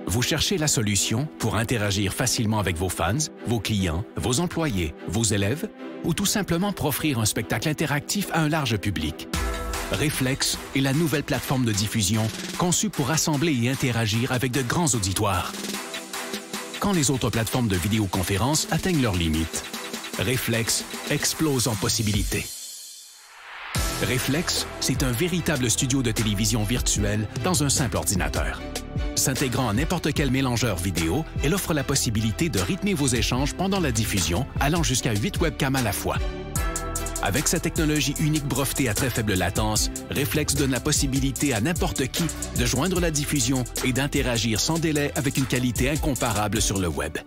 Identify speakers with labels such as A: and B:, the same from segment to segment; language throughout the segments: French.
A: Vous cherchez la solution pour interagir facilement avec vos fans, vos clients, vos employés, vos élèves ou tout simplement pour offrir un spectacle interactif à un large public. Reflex est la nouvelle plateforme de diffusion conçue pour rassembler et interagir avec de grands auditoires. Quand les autres plateformes de vidéoconférence atteignent leurs limites, Reflex explose en possibilités. Reflex, c'est un véritable studio de télévision virtuel dans un simple ordinateur. S'intégrant à n'importe quel mélangeur vidéo, elle offre la possibilité de rythmer vos échanges pendant la diffusion, allant jusqu'à 8 webcams à la fois. Avec sa technologie unique brevetée à très faible latence, Reflex donne la possibilité à n'importe qui de joindre la diffusion et d'interagir sans délai avec une qualité incomparable sur le web.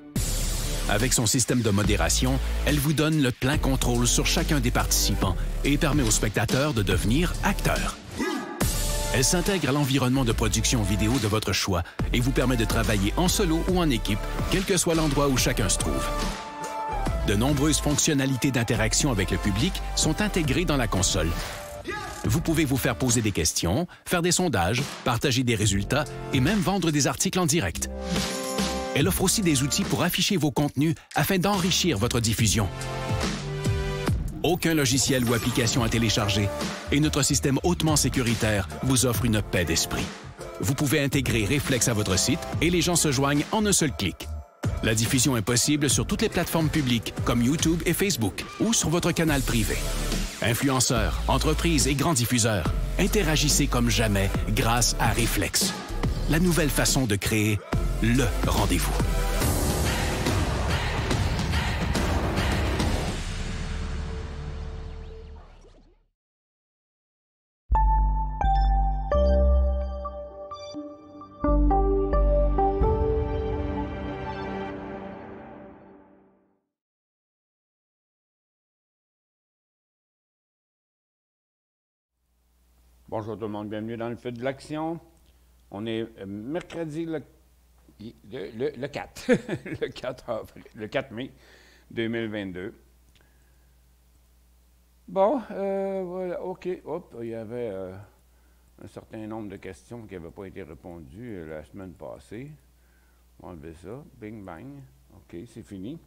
A: Avec son système de modération, elle vous donne le plein contrôle sur chacun des participants et permet aux spectateurs de devenir acteurs. Elle s'intègre à l'environnement de production vidéo de votre choix et vous permet de travailler en solo ou en équipe, quel que soit l'endroit où chacun se trouve. De nombreuses fonctionnalités d'interaction avec le public sont intégrées dans la console. Vous pouvez vous faire poser des questions, faire des sondages, partager des résultats et même vendre des articles en direct. Elle offre aussi des outils pour afficher vos contenus afin d'enrichir votre diffusion. Aucun logiciel ou application à télécharger et notre système hautement sécuritaire vous offre une paix d'esprit. Vous pouvez intégrer Reflex à votre site et les gens se joignent en un seul clic. La diffusion est possible sur toutes les plateformes publiques comme YouTube et Facebook ou sur votre canal privé. Influenceurs, entreprises et grands diffuseurs, interagissez comme jamais grâce à Reflex. La nouvelle façon de créer le rendez-vous.
B: Bonjour tout le monde, bienvenue dans le feu de l'action. On est mercredi le 4, le 4 mai 2022. Bon, voilà, OK. Hop, il y avait un certain nombre de questions qui n'avaient pas été répondues la semaine passée. On va enlever ça. Bing, bang. OK, c'est fini.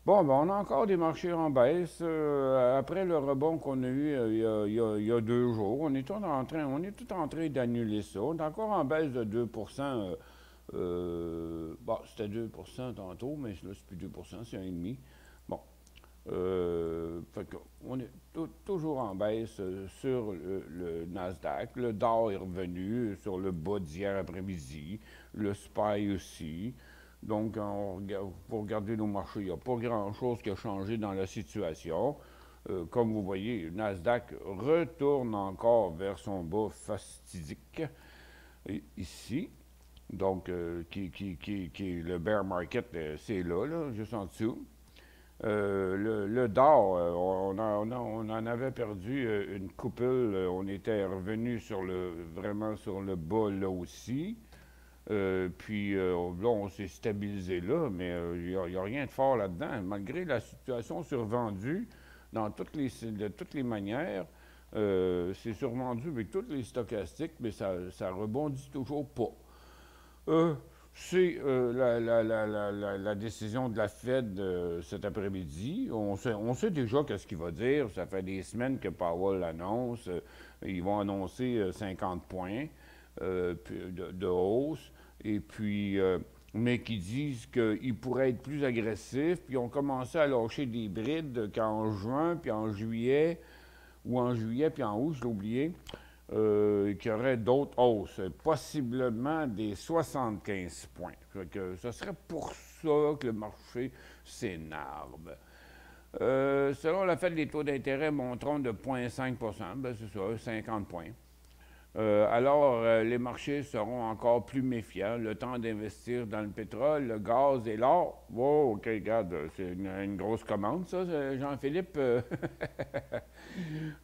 B: Bon, ben, on a encore des marchés en baisse. Après le rebond qu'on a eu il y a 2 jours, on est tout en train d'annuler ça. On est encore en baisse de 2 bon, c'était 2 tantôt, mais là, c'est plus 2 c'est 1,5 %. Bon. Fait qu'on est toujours en baisse sur le Nasdaq. Le Dow est revenu sur le bas d'hier après-midi. Le SPY aussi. Donc, pour regarder nos marchés, il n'y a pas grand-chose qui a changé dans la situation. Comme vous voyez, le Nasdaq retourne encore vers son bas fastidique, ici. Donc, le bear market, c'est là, juste en dessous. Le Dow, on en avait perdu une couple. On était revenu vraiment sur le bas là aussi. Puis là, on s'est stabilisé là, mais il n'y a rien de fort là-dedans. Malgré la situation survendue, de toutes les manières, c'est survendu avec tous les stochastiques, mais ça rebondit toujours pas. C'est la décision de la Fed cet après-midi. On sait déjà qu'est-ce qu'il va dire. Ça fait des semaines que Powell l'annonce. Ils vont annoncer 50 points de hausse. Et puis, mais qui disent qu'ils pourraient être plus agressifs, puis ont commencé à lâcher des brides qu'en juin, puis en juillet, puis en août, je l'ai oublié, qu'il y aurait d'autres hausses, possiblement des 75 points. Fait que ce serait pour ça que le marché s'énerve. Selon la Fed, les taux d'intérêt monteront de 0,5 %, ben c'est ça, 50 points. Alors, les marchés seront encore plus méfiants. Le temps d'investir dans le pétrole, le gaz et l'or. Wow, OK, regarde, c'est une grosse commande, ça, Jean-Philippe.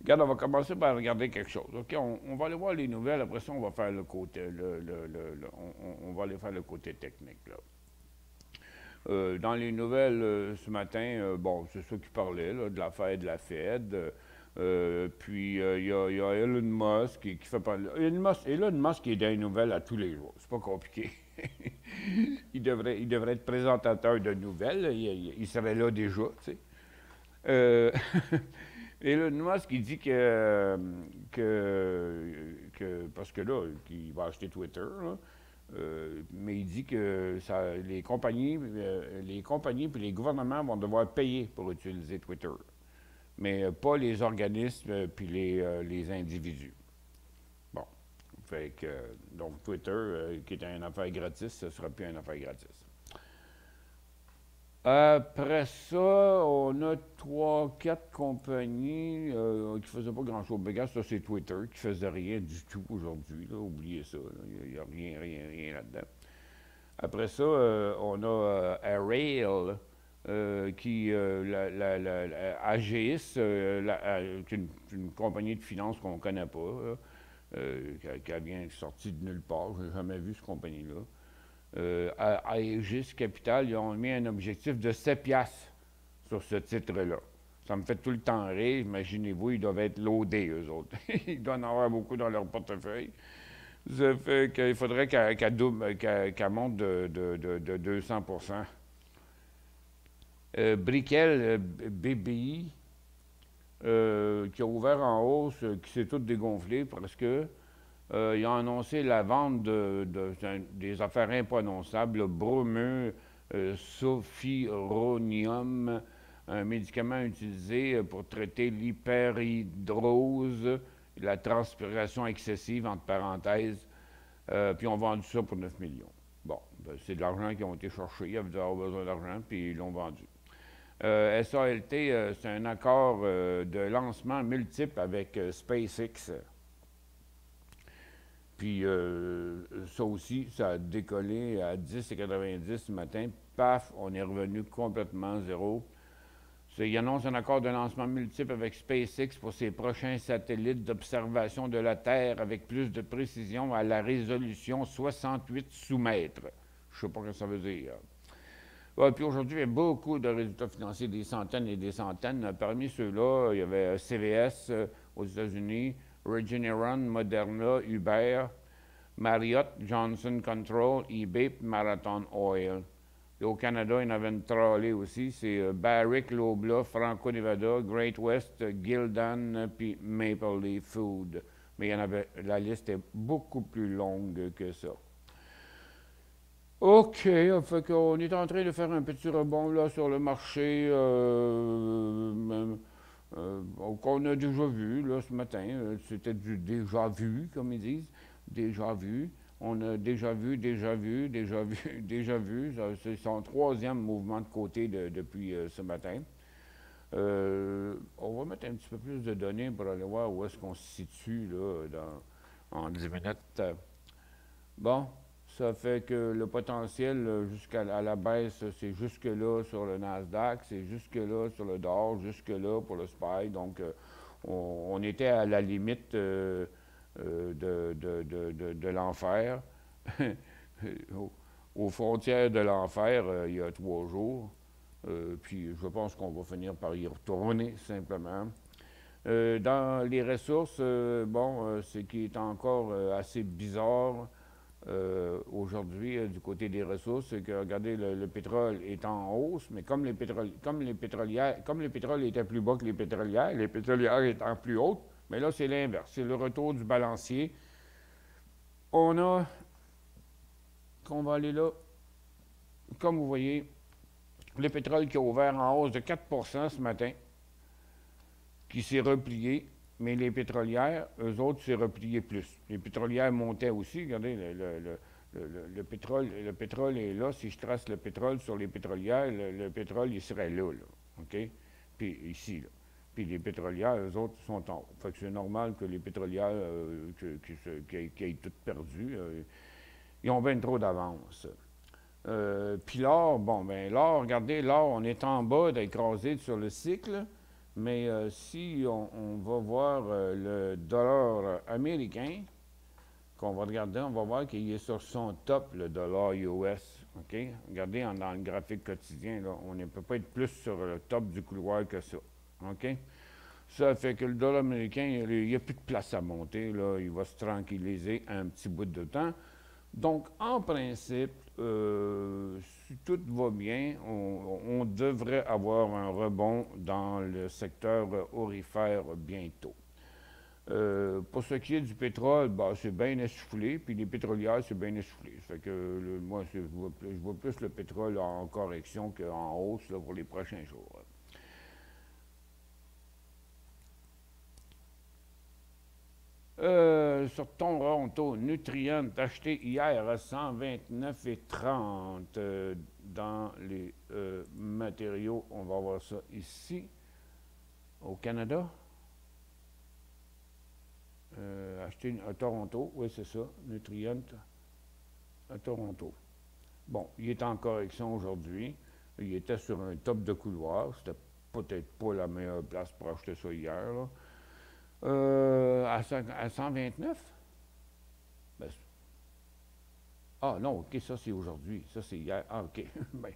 B: Regarde, on va commencer par regarder quelque chose. OK, on va aller voir les nouvelles. Après ça, on va faire le côté, on va aller faire le côté technique, là. Dans les nouvelles ce matin, bon, c'est ça qui parlait, là, de l'affaire de la Fed. Puis il y a Elon Musk qui fait parler. Elon Musk est dans les nouvelles à tous les jours. C'est pas compliqué. il devrait être présentateur de nouvelles. Il serait là déjà, tu sais. Elon Musk, il dit parce que là, il va acheter Twitter, là, mais il dit que les compagnies puis les gouvernements vont devoir payer pour utiliser Twitter, mais pas les organismes puis les individus. Bon, fait que, donc Twitter, qui est une affaire gratis, ce ne sera plus une affaire gratis. Après ça, on a 3-4 compagnies qui ne faisaient pas grand-chose. Regarde, ça, c'est Twitter qui ne faisait rien du tout aujourd'hui. Oubliez ça. Il n'y a rien là-dedans. Après ça, on a Arail, qui, AGIS, qui est une compagnie de finances qu'on ne connaît pas, qui vient sortie de nulle part. Je n'ai jamais vu cette compagnie-là. À Aegis Capital, ils ont mis un objectif de 7 piastres sur ce titre-là. Ça me fait tout le temps rire. Imaginez-vous, ils doivent être loadés, eux autres. Ils doivent en avoir beaucoup dans leur portefeuille. Ça fait qu'il faudrait qu'elle monte de 200 Brickell, BBI, qui a ouvert en hausse, qui s'est tout dégonflé presque. Ils ont annoncé la vente des affaires imprononçables, le bromeux sophronium, un médicament utilisé pour traiter l'hyperhidrose, la transpiration excessive, entre parenthèses, puis on vendu ça pour 9 millions. Bon, ben, c'est de l'argent qui ont été cherchés, ils avaient besoin d'argent, puis ils l'ont vendu. SALT, c'est un accord de lancement multiple avec SpaceX. Puis ça aussi, ça a décollé à 10,90 ce matin. Paf, on est revenu complètement zéro. Il annonce un accord de lancement multiple avec SpaceX pour ses prochains satellites d'observation de la Terre avec plus de précision à la résolution 68 sous-mètres. Je ne sais pas ce que ça veut dire. Puis aujourd'hui, il y a beaucoup de résultats financiers, des centaines et des centaines. Parmi ceux-là, il y avait CVS aux États-Unis, Regeneron, Moderna, Uber, Marriott, Johnson Control, eBay, Marathon Oil. Et au Canada, il y en avait une trolley aussi. C'est Barrick, Loblaw, Franco-Nevada, Great West, Gildan, puis Maple Leaf Food. Mais il y en avait, la liste est beaucoup plus longue que ça. OK, fait qu'on est en train de faire un petit rebond là sur le marché qu'on a déjà vu là, ce matin. C'était du déjà vu, comme ils disent. Déjà vu. On a déjà vu. C'est son troisième mouvement de côté depuis ce matin. On va mettre un petit peu plus de données pour aller voir où est-ce qu'on se situe là, en 10 minutes. Bon. Ça fait que le potentiel jusqu'à la baisse, c'est jusque-là sur le Nasdaq, c'est jusque-là sur le Dow, jusque-là pour le SPY. Donc, on était à la limite de l'enfer, aux frontières de l'enfer il y a 3 jours. Puis, je pense qu'on va finir par y retourner, simplement. Dans les ressources, ce qui est encore assez bizarre, aujourd'hui, du côté des ressources, c'est que, regardez, le pétrole est en hausse, mais comme le pétrole était plus bas que les pétrolières étant plus hautes, mais là, c'est l'inverse. C'est le retour du balancier. On va aller là. Comme vous voyez, le pétrole qui a ouvert en hausse de 4 ce matin, qui s'est replié. Mais les pétrolières, eux autres, s'est replié plus. Les pétrolières montaient aussi. Regardez, le pétrole est là. Si je trace le pétrole sur les pétrolières, le pétrole, il serait là, OK? Puis ici, là. Puis les pétrolières, eux autres, sont en haut. Fait que c'est normal que les pétrolières qui aient toutes perdu, ils ont bien trop d'avance. Puis l'or, l'or, regardez, l'or, on est en bas d'écrasé sur le cycle. Mais si on va voir le dollar américain, qu'on va regarder, on va voir qu'il est sur son top, le dollar US. OK? Regardez dans le graphique quotidien, là, on ne peut pas être plus sur le top du couloir que ça. OK? Ça fait que le dollar américain, il n'y a plus de place à monter. Là, il va se tranquilliser un petit bout de temps. Donc, en principe, si tout va bien, on devrait avoir un rebond dans le secteur aurifère bientôt. Pour ce qui est du pétrole, bah, c'est bien essoufflé, puis les pétrolières, c'est bien essoufflé. Ça fait que moi, je vois plus le pétrole en correction qu'en hausse là, pour les prochains jours. Sur Toronto, Nutrient acheté hier à 129,30 dans les matériaux. On va voir ça ici, au Canada. Acheté à Toronto, oui, c'est ça, Nutrient à Toronto. Bon, il est en correction aujourd'hui. Il était sur un top de couloir. C'était peut-être pas la meilleure place pour acheter ça hier, là. À 129? Ben, ah non, OK, ça c'est aujourd'hui. Ça c'est hier. Ah, OK. Ben,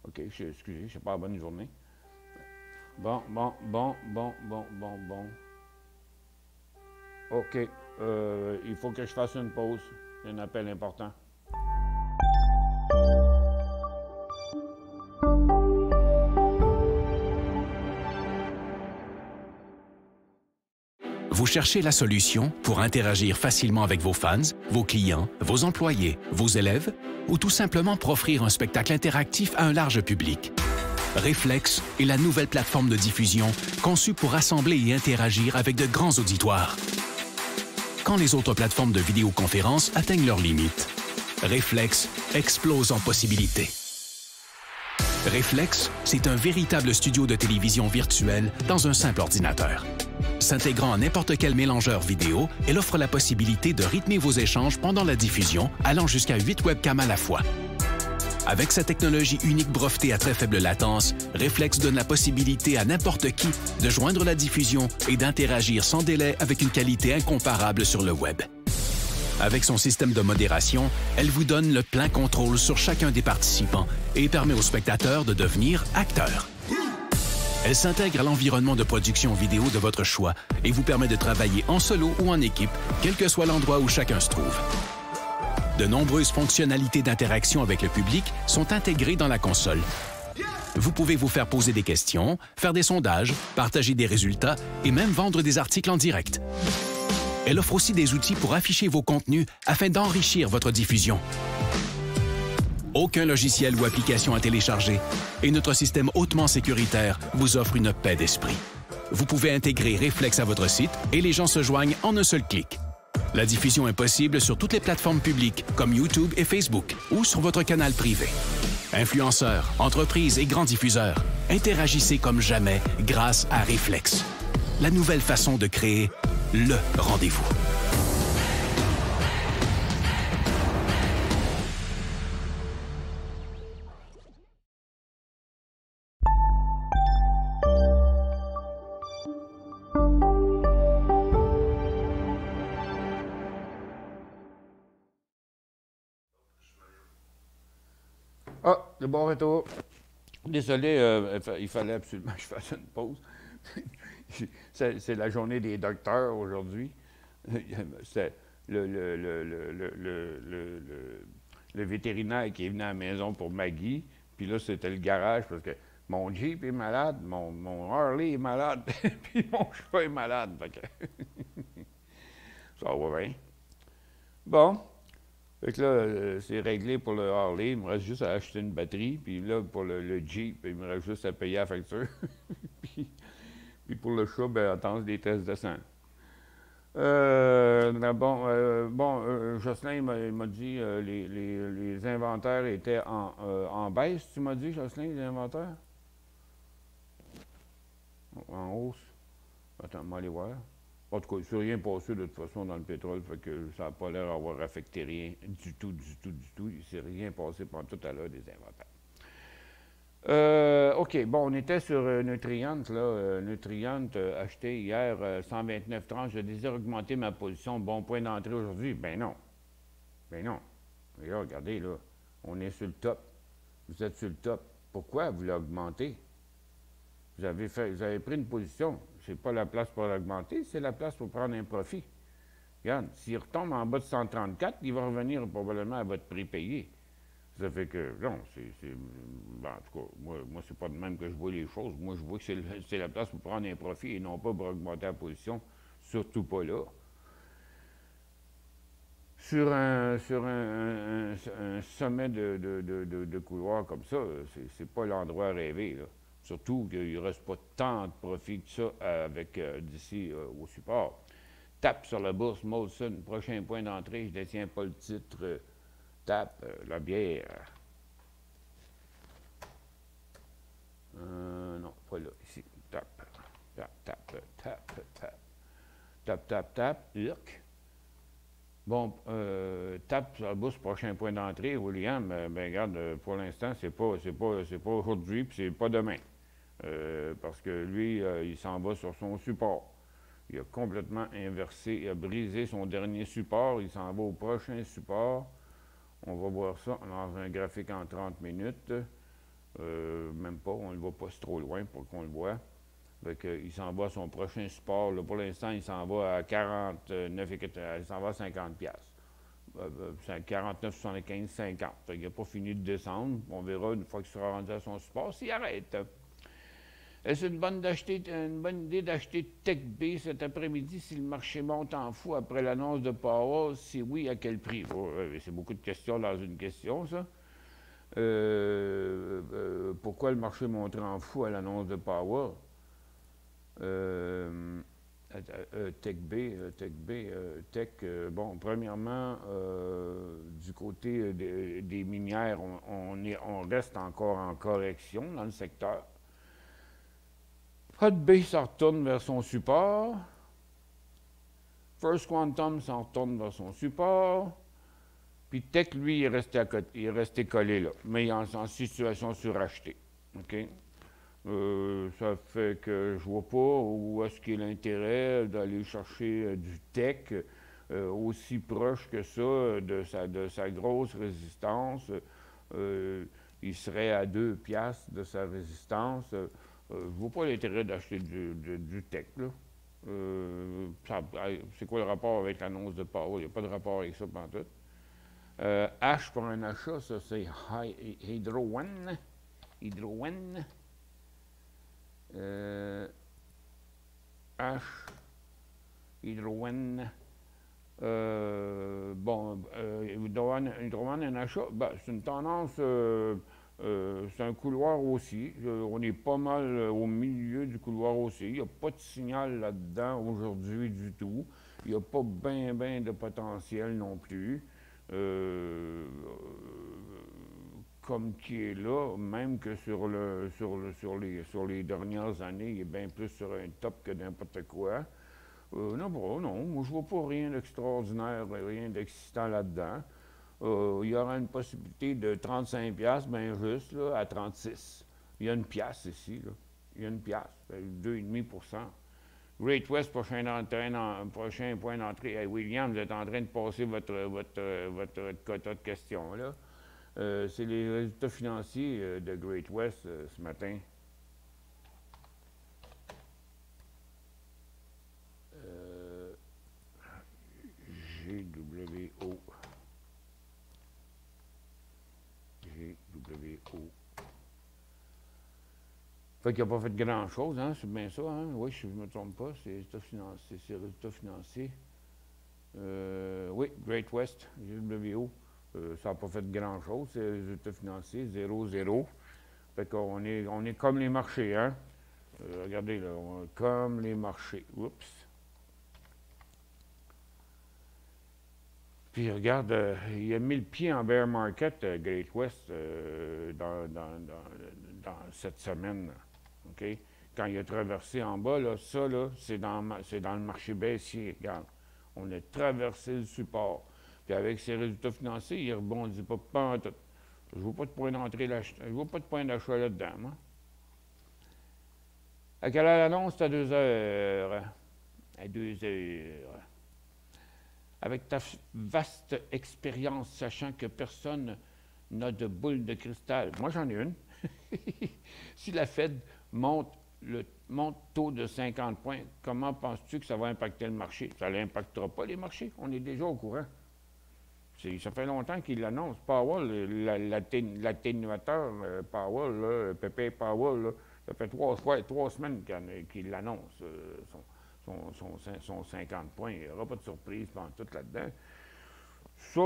B: OK, excusez, je n'ai pas la bonne journée. Bon. OK. Il faut que je fasse une pause. C'est un appel important.
A: Vous cherchez la solution pour interagir facilement avec vos fans, vos clients, vos employés, vos élèves ou tout simplement pour offrir un spectacle interactif à un large public. Reflex est la nouvelle plateforme de diffusion conçue pour rassembler et interagir avec de grands auditoires. Quand les autres plateformes de vidéoconférence atteignent leurs limites, Reflex explose en possibilités. Reflex, c'est un véritable studio de télévision virtuel dans un simple ordinateur. S'intégrant à n'importe quel mélangeur vidéo, elle offre la possibilité de rythmer vos échanges pendant la diffusion, allant jusqu'à 8 webcams à la fois. Avec sa technologie unique brevetée à très faible latence, Reflex donne la possibilité à n'importe qui de joindre la diffusion et d'interagir sans délai avec une qualité incomparable sur le web. Avec son système de modération, elle vous donne le plein contrôle sur chacun des participants et permet aux spectateurs de devenir acteurs. Elle s'intègre à l'environnement de production vidéo de votre choix et vous permet de travailler en solo ou en équipe, quel que soit l'endroit où chacun se trouve. De nombreuses fonctionnalités d'interaction avec le public sont intégrées dans la console. Vous pouvez vous faire poser des questions, faire des sondages, partager des résultats et même vendre des articles en direct. Elle offre aussi des outils pour afficher vos contenus afin d'enrichir votre diffusion. Aucun logiciel ou application à télécharger et notre système hautement sécuritaire vous offre une paix d'esprit. Vous pouvez intégrer Reflex à votre site et les gens se joignent en un seul clic. La diffusion est possible sur toutes les plateformes publiques comme YouTube et Facebook ou sur votre canal privé. Influenceurs, entreprises et grands diffuseurs, interagissez comme jamais grâce à Reflex. La nouvelle façon de créer le rendez-vous.
B: Ah, le bon retour. Désolé, il fallait absolument que je fasse une pause. C'est la journée des docteurs aujourd'hui. C'est le vétérinaire qui est venu à la maison pour Maggie. Puis là, c'était le garage parce que mon Jeep est malade, mon Harley est malade, puis mon chat est malade. Fait que ça va bien. Bon. Fait que là, c'est réglé pour le Harley. Il me reste juste à acheter une batterie. Puis là, pour le Jeep, il me reste juste à payer la facture. puis pour le chat, ben, attendre des tests de sang. Jocelyn m'a dit les inventaires étaient en baisse. Tu m'as dit, Jocelyn, les inventaires? En hausse? Attends, on va aller voir. En tout cas, il ne s'est rien passé de toute façon dans le pétrole, fait que ça n'a pas l'air d'avoir affecté rien du tout. Il ne s'est rien passé pendant tout à l'heure des inventaires. OK, bon, on était sur Nutrient, là. Nutrient, acheté hier 129,30. Je désire augmenter ma position. Bon point d'entrée aujourd'hui. Ben non. Ben non. Et là, regardez, là, on est sur le top. Vous êtes sur le top. Pourquoi vous l'augmentez? Vous avez pris une position. C'est pas la place pour l'augmenter, c'est la place pour prendre un profit. regarde, s'il retombe en bas de 134, il va revenir probablement à votre prix payé. Ça fait que, non, ben, en tout cas, moi c'est pas de même que je vois les choses. Moi, je vois que c'est la place pour prendre un profit et non pas pour augmenter la position, surtout pas là. Sur un sommet de couloir comme ça, c'est pas l'endroit rêvé, là. Surtout qu'il ne reste pas tant de profit que ça avec d'ici au support. Tape sur la bourse, Molson, prochain point d'entrée, je ne détiens pas le titre. Tape, la bière. Non, pas là, ici. Tape, tape, Urk. Bon, tape sur la bourse, prochain point d'entrée, William, ben regarde, pour l'instant, c'est pas aujourd'hui, puis c'est pas demain. Parce que lui, il s'en va sur son support. Il a complètement inversé, il a brisé son dernier support, il s'en va au prochain support. On va voir ça dans un graphique en 30 minutes. Même pas, on ne le voit pas trop loin pour qu'on le voit. Il s'en va à son prochain support. Là, pour l'instant, il s'en va à 49, il s'en va à 50 piastres. 49, 75, 50. Il n'a pas fini de descendre. On verra une fois qu'il sera rendu à son support s'il arrête. Est-ce une bonne idée d'acheter TechB cet après-midi si le marché monte en fou après l'annonce de Powell? Si oui, à quel prix? Oh, c'est beaucoup de questions dans une question, ça. Pourquoi le marché monterait en fou à l'annonce de Powell? Bon, premièrement, du côté des minières, on reste encore en correction dans le secteur. Hudbay s'en retourne vers son support. First Quantum s'en retourne vers son support. Puis Tech, lui, il est resté collé là, mais il est en situation surachetée. OK? Ça fait que je vois pas où est-ce qu'il y a l'intérêt d'aller chercher du Tech aussi proche que ça de sa grosse résistance. Il serait à 2 piastres de sa résistance. Je ne vois pas l'intérêt d'acheter du Tech, là. C'est quoi le rapport avec l'annonce de Powell? Il n'y a pas de rapport avec ça pantoute. H pour un achat, ça c'est Hydro One. H, Hydro One. Hydro One, un achat, ben, c'est une tendance. C'est un couloir haussier. On est pas mal au milieu du couloir haussier. Il n'y a pas de signal là-dedans aujourd'hui du tout. Il n'y a pas bien de potentiel non plus. Comme qui est là, même que sur les dernières années, il est bien plus sur un top que n'importe quoi. Non, moi je vois pas rien d'extraordinaire, rien d'excitant là-dedans. Il y aura une possibilité de 35 piastres, bien juste, là, à 36. Il y a une piastre ici, là. Il y a une piastre, 2,5%. Great West, prochain point d'entrée. Hey, William, vous êtes en train de passer votre quota de questions, là. C'est les résultats financiers de Great West ce matin. GWO. Fait qu'il n'a pas fait grand-chose, hein? C'est bien ça, hein? Oui, si je ne me trompe pas, c'est ses résultats financiers. Oui, Great West, GWO, ça n'a pas fait grand-chose, c'est résultats financiers, 0,0. Fait qu'on est comme les marchés, hein? Regardez, là, comme les marchés. Oups. Puis regarde, il a mis le pied en bear market, Great West, dans cette semaine. Okay? Quand il a traversé en bas, là, ça, là, c'est dans le marché baissier. Regarde, on a traversé le support. Puis avec ses résultats financiers, il ne rebondit pas en tout. Je ne vois pas de point d'entrée là, je vois pas de point d'achat là-dedans, moi. À quelle heure l'annonce? C'est à 2 heures. À 2 heures. Avec ta vaste expérience, sachant que personne n'a de boule de cristal. Moi, j'en ai une. Si la Fed monte monte taux de 50 points, comment penses-tu que ça va impacter le marché? Ça n'impactera pas les marchés, on est déjà au courant. Ça fait longtemps qu'il l'annonce. Powell, l'atténuateur Powell, là, Pépé Powell, là, ça fait 3 semaines qu'il l'annonce, son 50 points. Il n'y aura pas de surprise pendant tout là-dedans.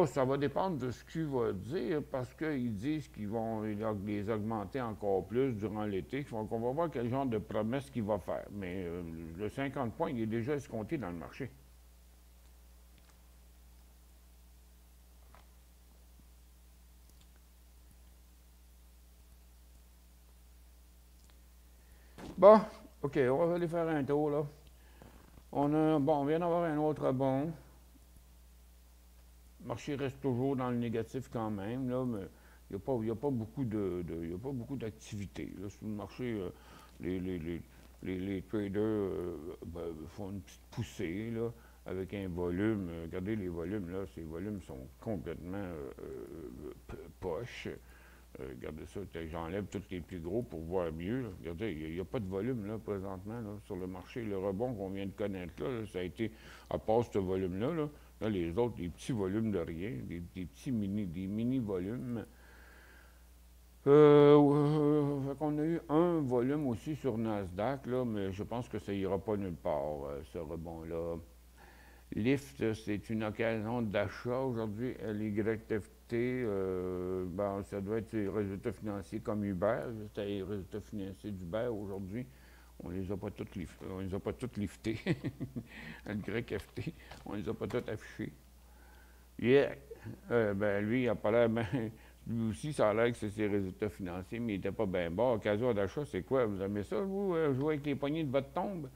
B: Ça va dépendre de ce qu'il va dire, parce qu'ils disent qu'ils vont les augmenter encore plus durant l'été. Donc, on va voir quel genre de promesses qu'il va faire. Mais le 50 points, il est déjà escompté dans le marché. Bon, OK, on va aller faire un tour, là. On vient d'avoir un autre bon. Le marché reste toujours dans le négatif quand même, là, mais il n'y a pas beaucoup d'activité. Sur le marché, les traders font une petite poussée, là, avec un volume. Regardez les volumes, là, ces volumes sont complètement poches. Regardez ça, j'enlève tous les plus gros pour voir mieux. Là. Regardez, il n'y a pas de volume là, présentement là, sur le marché. Le rebond qu'on vient de connaître là, ça a été, à part ce volume-là, là, les autres, des petits volumes de rien, des petits mini-volumes. On a eu un volume aussi sur Nasdaq, là, mais je pense que ça n'ira pas nulle part, ce rebond-là. Lyft, c'est une occasion d'achat aujourd'hui. LYFT, ça doit être des résultats financiers comme Uber. C'était les résultats financiers d'Uber aujourd'hui. On les a pas tous liftés. On les a pas tous liftés. LYFT, on les a pas tous affichés. Yeah. Lui, il n'a pas l'air bien. Lui aussi, ça a l'air que c'est ses résultats financiers, mais il n'était pas bien bon. Occasion d'achat, c'est quoi? Vous aimez ça, vous, jouer avec les poignées de votre tombe?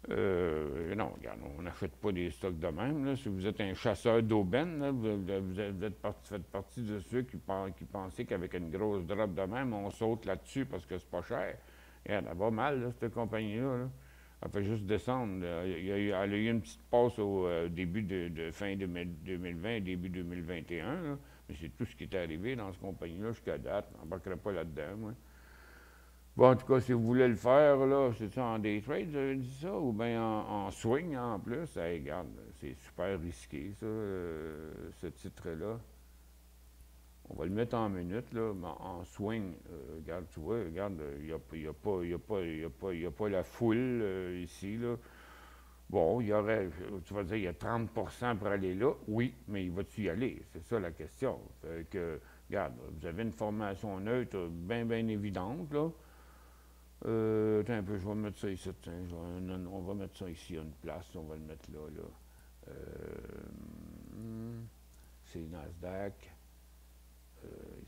B: Non, regarde, on n'achète pas des stocks de même. Là. Si vous êtes un chasseur d'aubaine, faites partie de ceux qui pensaient qu'avec une grosse drop de même, on saute là-dessus parce que c'est pas cher. Regarde, elle va mal, là, cette compagnie-là. Là. Elle fait juste descendre. Elle a eu une petite passe au début de fin 2020, début 2021. Là. Mais c'est tout ce qui est arrivé dans cette compagnie-là jusqu'à date. On n'embarquerait pas là-dedans, moi. Bon, en tout cas, si vous voulez le faire, là, c'est ça en day trade, vous avez dit ça, ou bien en swing en plus, regarde, c'est super risqué, ça, ce titre-là. On va le mettre en minutes, là, mais en swing, regarde, tu vois, regarde, il n'y a pas la foule ici, là. Bon, il y aurait, tu vas dire, il y a 30 pour aller là, oui, mais il va-tu y aller? C'est ça la question. Fait que, regarde, vous avez une formation neutre bien évidente, là. Attends un peu, je vais mettre ça ici. On va mettre ça ici à une place. On va le mettre là. C'est Nasdaq.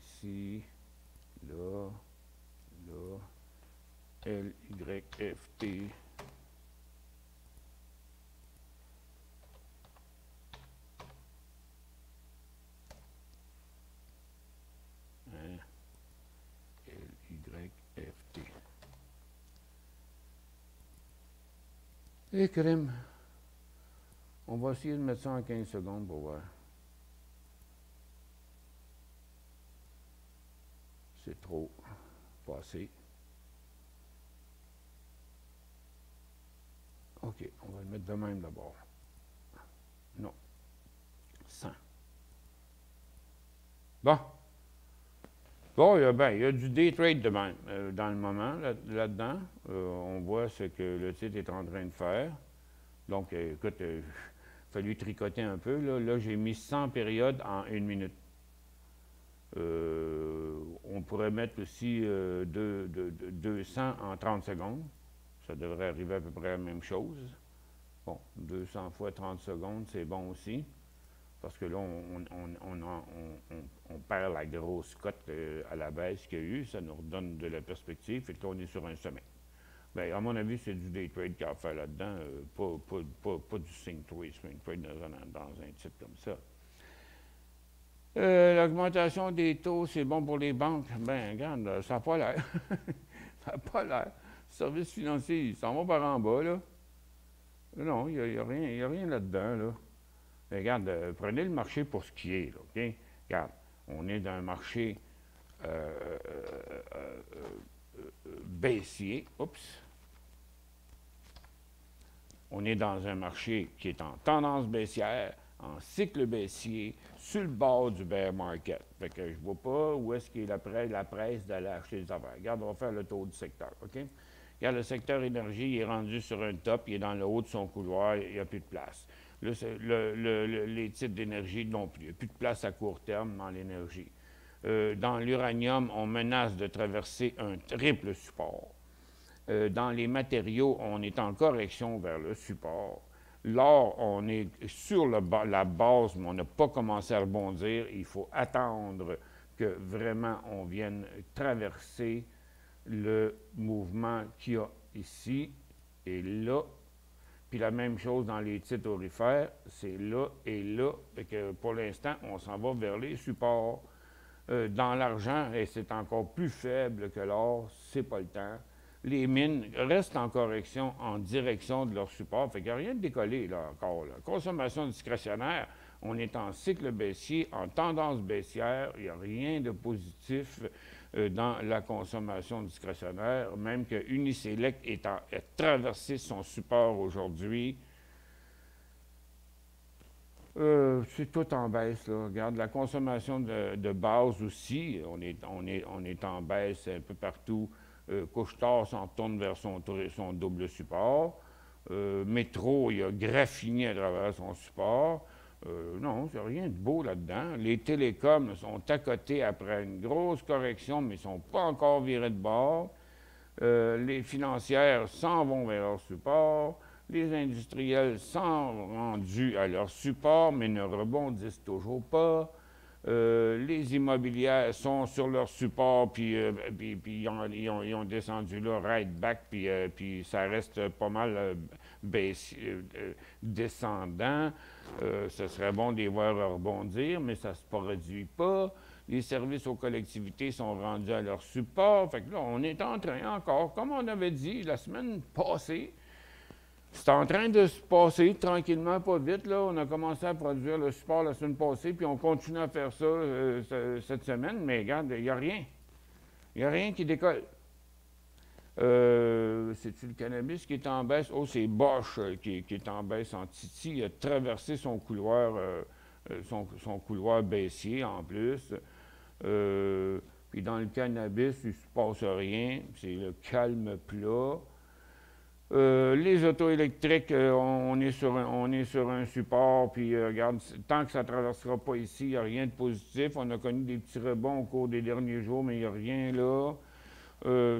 B: Ici. Là. LYFT. Hein? LYFT. Et crème. On va essayer de mettre ça en 15 secondes pour voir. C'est trop. Pas assez. OK, on va le mettre de même d'abord. Non. 100. Bon. Bon, il y a du day trade de même dans le moment, là-dedans. On voit ce que le titre est en train de faire. Donc, écoute, il a fallu tricoter un peu. Là j'ai mis 100 périodes en 1 minute. On pourrait mettre aussi 200 en 30 secondes. Ça devrait arriver à peu près la même chose. Bon, 200 fois 30 secondes, c'est bon aussi. Parce que là, on perd la grosse cote à la baisse qu'il y a eu. Ça nous redonne de la perspective. Et que là, on est sur un sommet. Bien, à mon avis, c'est du day trade qu'il y a à faire là-dedans. Pas du swing trade dans un titre comme ça. L'augmentation des taux, c'est bon pour les banques. Bien, regarde, ça n'a pas l'air. Ça n'a pas l'air. Services financiers, ils s'en vont par en bas, là. Non, il n'y a rien là-dedans, là. Mais regarde, prenez le marché pour ce qui est, là, OK? Regarde, on est dans un marché baissier. Oups! on est dans un marché qui est en tendance baissière, en cycle baissier, sur le bord du bear market. Fait que je ne vois pas où est-ce qu'il y a la presse d'aller acheter des affaires. Regarde, on va faire le tour du secteur, OK? Regarde, le secteur énergie, il est rendu sur un top, il est dans le haut de son couloir, il n'y a plus de place. Les titres d'énergie non plus. Il n'y a plus de place à court terme dans l'énergie. Dans l'uranium, on menace de traverser un triple support. Dans les matériaux, on est en correction vers le support. L'or, on est sur la base, mais on n'a pas commencé à rebondir. Il faut attendre que vraiment on vienne traverser le mouvement qu'il y a ici et là. Puis la même chose dans les titres aurifères, c'est là et là. Fait que pour l'instant, on s'en va vers les supports. Dans l'argent, et c'est encore plus faible que l'or, c'est pas le temps. Les mines restent en correction en direction de leur support. Fait qu'il n'y a rien de décollé là encore. Là. Consommation discrétionnaire, on est en cycle baissier, en tendance baissière. Il n'y a rien de positif dans la consommation discrétionnaire, même que Uniselect a traversé son support aujourd'hui. C'est tout en baisse, là. Regarde, la consommation de base aussi, on est en baisse un peu partout. Couche-Tard s'en tourne vers son double support. Métro, il a graffiné à travers son support. Non, il n'y a rien de beau là-dedans. Les télécoms sont à côté après une grosse correction, mais ils ne sont pas encore virés de bord. Les financières s'en vont vers leur support. Les industriels sont rendus à leur support, mais ne rebondissent toujours pas. Les immobilières sont sur leur support, puis ils ont descendu là, right back, puis ça reste pas mal descendant. Ce serait bon de les voir rebondir, mais ça ne se produit pas. Les services aux collectivités sont rendus à leur support. Fait que là, on est en train encore, comme on avait dit la semaine passée, c'est en train de se passer tranquillement, pas vite. Là. On a commencé à produire le support la semaine passée, puis on continue à faire ça cette semaine, mais regarde, il n'y a rien. Il n'y a rien qui décolle. C'est-tu le cannabis qui est en baisse? Oh, c'est Bosch qui est en baisse en Titi. Il a traversé son couloir, son couloir baissier en plus. Puis dans le cannabis, il ne se passe rien. C'est le calme plat. Les autos électriques, on est sur un support, puis regarde, tant que ça ne traversera pas ici, il n'y a rien de positif. On a connu des petits rebonds au cours des derniers jours, mais il n'y a rien là.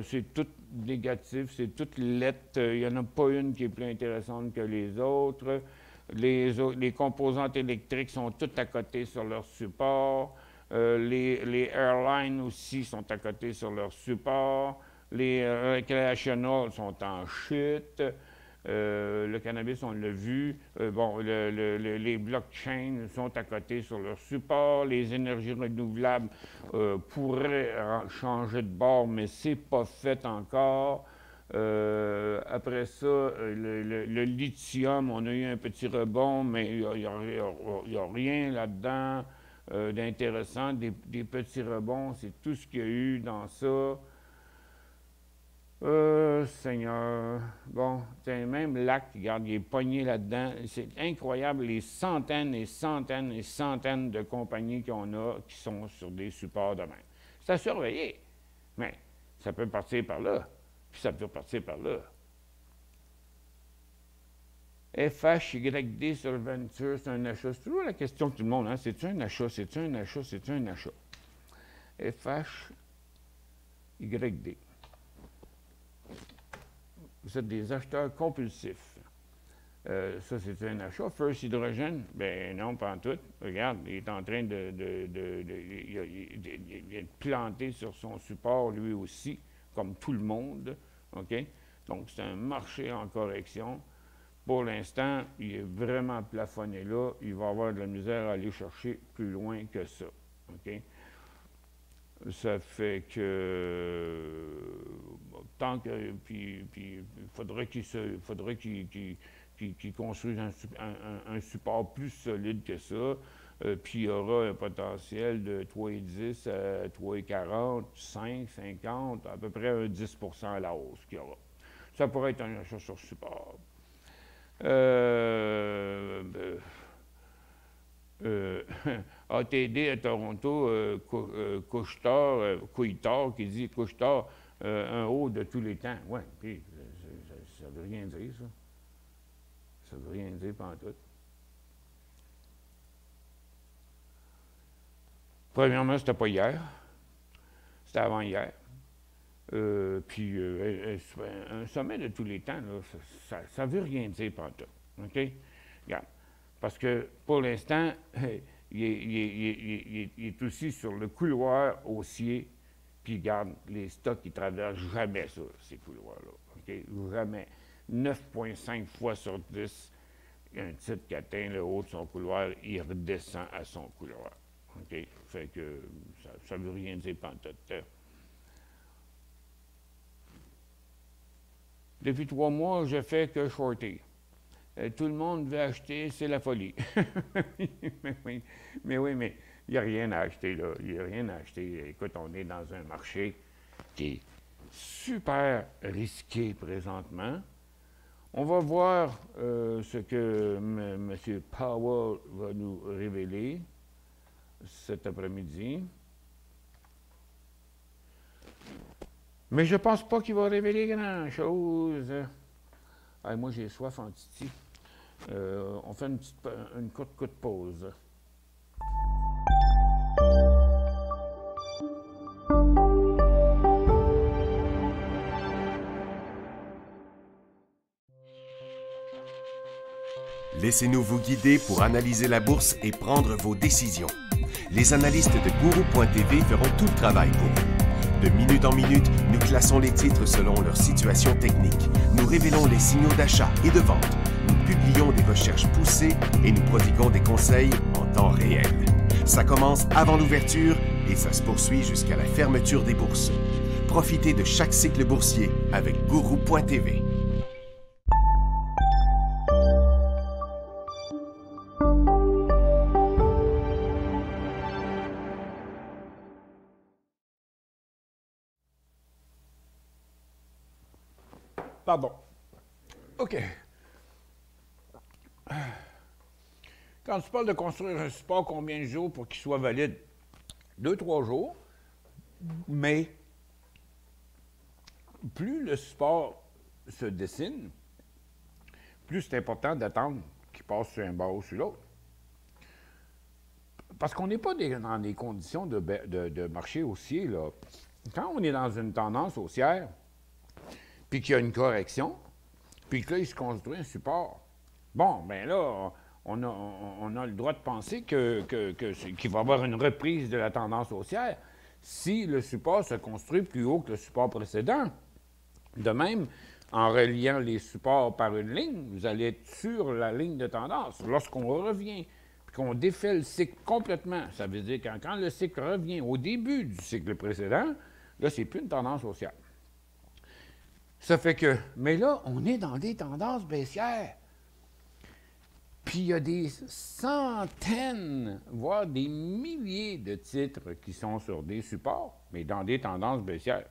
B: C'est tout négatif, c'est tout lettre. Il n'y en a pas une qui est plus intéressante que les autres. Les composantes électriques sont toutes à côté sur leur support. Les airlines aussi sont à côté sur leur support. Les recreationals sont en chute. Le cannabis, on l'a vu. Les blockchains sont à côté sur leur support. Les énergies renouvelables pourraient changer de bord, mais ce n'est pas fait encore. Après ça, le lithium, on a eu un petit rebond, mais il n'y a rien là-dedans d'intéressant. Des petits rebonds, c'est tout ce qu'il y a eu dans ça. Seigneur. Bon, même LAC, regarde, il est pogné là-dedans. C'est incroyable les centaines et centaines et centaines de compagnies qu'on a qui sont sur des supports de même. C'est à surveiller, mais ça peut partir par là, puis ça peut partir par là. FHYD sur Venture, c'est un achat. C'est toujours la question de tout le monde, hein? C'est-tu un achat? C'est-tu un achat? C'est-tu un achat? FHYD. Vous êtes des acheteurs compulsifs. Ça, c'est un achat. First Hydrogen, ben non, pas en tout. Regarde, il est en train de planter sur son support, lui aussi, comme tout le monde. OK? Donc, c'est un marché en correction. Pour l'instant, il est vraiment plafonné là. Il va avoir de la misère à aller chercher plus loin que ça. OK? Ça fait que tant que puis il faudrait qu'il construise un support plus solide que ça. Puis il y aura un potentiel de 3,10 à 3,40, 5, 50, à peu près un 10 à la hausse qu'il y aura. Ça pourrait être un achat sur support. ATD à Toronto, Couche-Tard, qui dit Couche-Tard, un haut de tous les temps. Oui, puis ça veut rien dire, ça. Ça veut rien dire pantoute. Premièrement, c'était pas hier. C'était avant-hier. Puis un sommet de tous les temps, là, ça veut rien dire pantoute. OK? Regarde. Parce que pour l'instant, il est aussi sur le couloir haussier. Puis regarde, les stocks, ils traversent jamais ça, ces couloirs-là. Okay? Jamais. 9,5 fois sur 10, un titre qui atteint le haut de son couloir, il redescend à son couloir. OK? Fait que ça ne veut rien dire pantoute. Depuis 3 mois, je fais que shorter. Tout le monde veut acheter, c'est la folie. mais il n'y a rien à acheter, là. Il n'y a rien à acheter. Écoute, on est dans un marché qui est super risqué présentement. On va voir ce que M. Powell va nous révéler cet après-midi. Mais je ne pense pas qu'il va révéler grand-chose. Ah, moi, j'ai soif en titi. On fait une courte pause.
C: Laissez-nous vous guider pour analyser la bourse et prendre vos décisions. Les analystes de Guru.tv feront tout le travail pour vous. De minute en minute, nous classons les titres selon leur situation technique. Nous révélons les signaux d'achat et de vente. Nous publions des recherches poussées et nous prodiguons des conseils en temps réel. Ça commence avant l'ouverture et ça se poursuit jusqu'à la fermeture des bourses. Profitez de chaque cycle boursier avec Guru.tv.
B: Pardon. OK. Quand tu parles de construire un support, combien de jours pour qu'il soit valide? 2-3 jours. Mais plus le support se dessine, plus c'est important d'attendre qu'il passe sur un bord ou sur l'autre. Parce qu'on n'est pas dans des conditions de marché haussier, là. Quand on est dans une tendance haussière, puis qu'il y a une correction, puis que là, il se construit un support. Bon, bien là, on a le droit de penser qu'il va y avoir une reprise de la tendance haussière si le support se construit plus haut que le support précédent. De même, en reliant les supports par une ligne, vous allez être sur la ligne de tendance. Lorsqu'on revient, puis qu'on défait le cycle complètement, ça veut dire que quand le cycle revient au début du cycle précédent, là, c'est plus une tendance haussière. Ça fait que, mais là, on est dans des tendances baissières. Puis il y a des centaines, voire des milliers de titres qui sont sur des supports, mais dans des tendances baissières.